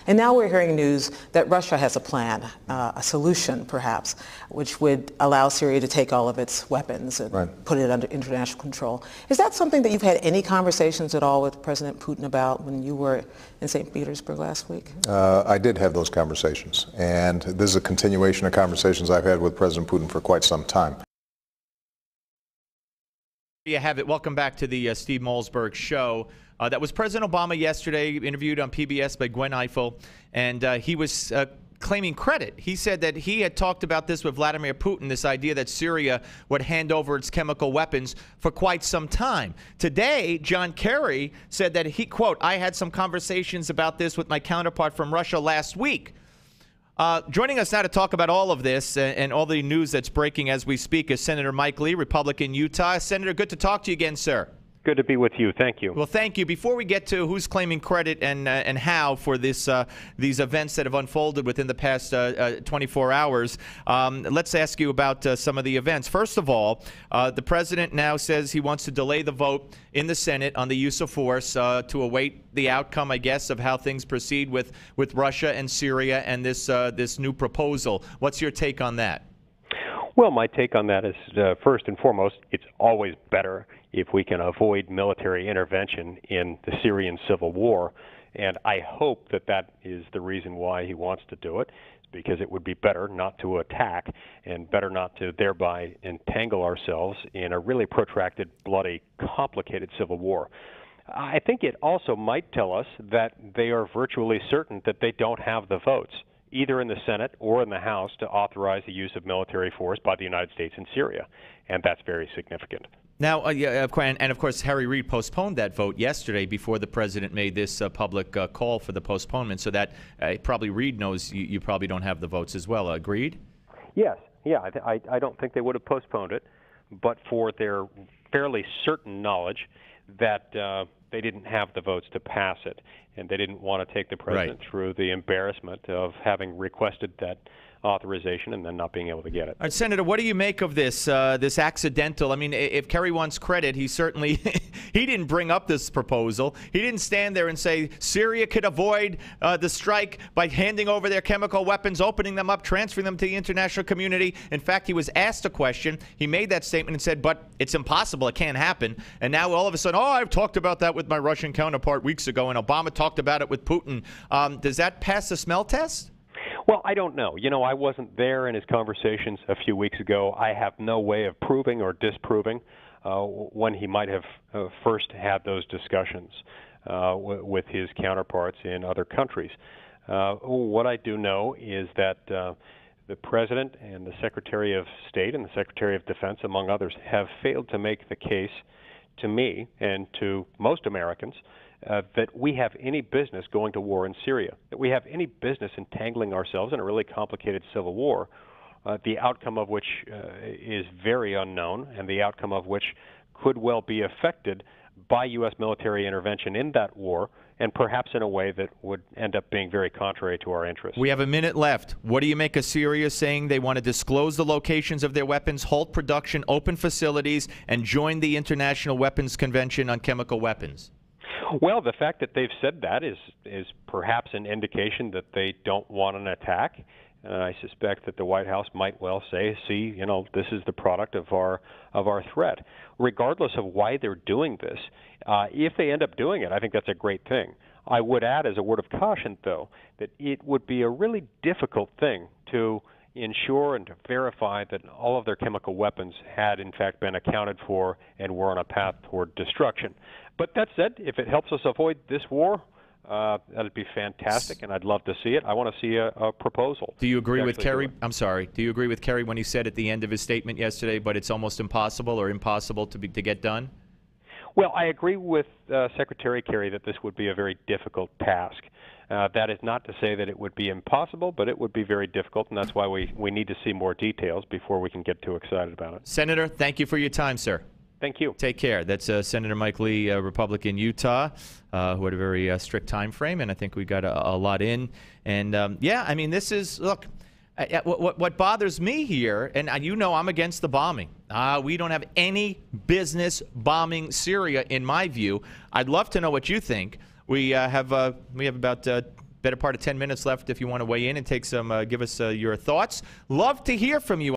And now we're hearing news that Russia has a plan, a solution perhaps, which would allow Syria to take all of its weapons and put it under international control. Is that something that you've had any conversations at all with President Putin about when you were in St. Petersburg last week? I did have those conversations, and this is a continuation of conversations I've had with President Putin for quite some time. You have it. Welcome back to the Steve Malzberg Show. That was President Obama yesterday, interviewed on PBS by Gwen Ifill, and he was claiming credit. He said that he had talked about this with Vladimir Putin, this idea that Syria would hand over its chemical weapons for quite some time. Today, John Kerry said that he, quote, "I had some conversations about this with my counterpart from Russia last week." Joining us now to talk about all of this and all the news that's breaking as we speak is Senator Mike Lee, Republican, Utah. Senator, good to talk to you again, sir. Good to be with you. Thank you. Well, thank you. Before we get to who's claiming credit and how for this these events that have unfolded within the past 24 hours, let's ask you about some of the events. First of all, the president now says he wants to delay the vote in the Senate on the use of force to await the outcome, I guess, of how things proceed with Russia and Syria and this new proposal. What's your take on that? Well, my take on that is, first and foremost, it's always better if we can avoid military intervention in the Syrian civil war. And I hope that that is the reason why he wants to do it, because it would be better not to attack and better not to thereby entangle ourselves in a really protracted, bloody, complicated civil war. I think it also might tell us that they are virtually certain that they don't have the votes, either in the Senate or in the House, to authorize the use of military force by the United States in Syria, and that's very significant. Now, and of course, Harry Reid postponed that vote yesterday before the president made this public call for the postponement, so that probably Reid knows you probably don't have the votes as well. Agreed? Yes. Yeah, I don't think they would have postponed it, but for their fairly certain knowledge that they didn't have the votes to pass it, and they didn't want to take the president through the embarrassment of having requested that authorization and then not being able to get it. All right, Senator, what do you make of this this accidental? I mean, if Kerry wants credit, he certainly he didn't bring up this proposal. He didn't stand there and say Syria could avoid the strike by handing over their chemical weapons, opening them up, transferring them to the international community. In fact, he was asked a question. He made that statement and said, but it's impossible. It can't happen. And now all of a sudden, oh, I've talked about that with my Russian counterpart weeks ago, and Obama talked about it with Putin. Does that pass the smell test? Well, I don't know. You know, I wasn't there in his conversations a few weeks ago. I have no way of proving or disproving when he might have first had those discussions with his counterparts in other countries. What I do know is that the President and the Secretary of State and the Secretary of Defense, among others, have failed to make the case to me and to most Americans that we have any business going to war in Syria, that we have any business entangling ourselves in a really complicated civil war, the outcome of which is very unknown, and the outcome of which could well be affected by U.S. military intervention in that war, and perhaps in a way that would end up being very contrary to our interests. We have a minute left. What do you make of Syria saying they want to disclose the locations of their weapons, halt production, open facilities, and join the International Weapons Convention on Chemical Weapons? Well, the fact that they've said that is perhaps an indication that they don't want an attack. I suspect that the White House might well say, see, you know, this is the product of our threat. Regardless of why they're doing this, if they end up doing it, I think that's a great thing. I would add as a word of caution, though, that it would be a really difficult thing to ensure and to verify that all of their chemical weapons had in fact been accounted for and were on a path toward destruction. But that said, if it helps us avoid this war, that'd be fantastic, and I'd love to see it. I want to see a proposal. Do you agree with Kerry? I'm sorry. Do you agree with Kerry when he said at the end of his statement yesterday, but it's almost impossible or impossible to get done? Well, I agree with Secretary Kerry that this would be a very difficult task. That is not to say that it would be impossible, but it would be very difficult, and that's why we need to see more details before we can get too excited about it. Senator, thank you for your time, sir. Thank you. Take care. That's Senator Mike Lee, Republican, Utah, who had a very strict time frame, and I think we got a lot in. And, yeah, I mean, this is, look, what bothers me here, and you know I'm against the bombing. We don't have any business bombing Syria, in my view. I'd love to know what you think. We have about better part of 10 minutes left if you want to weigh in and take some, give us your thoughts. Love to hear from you.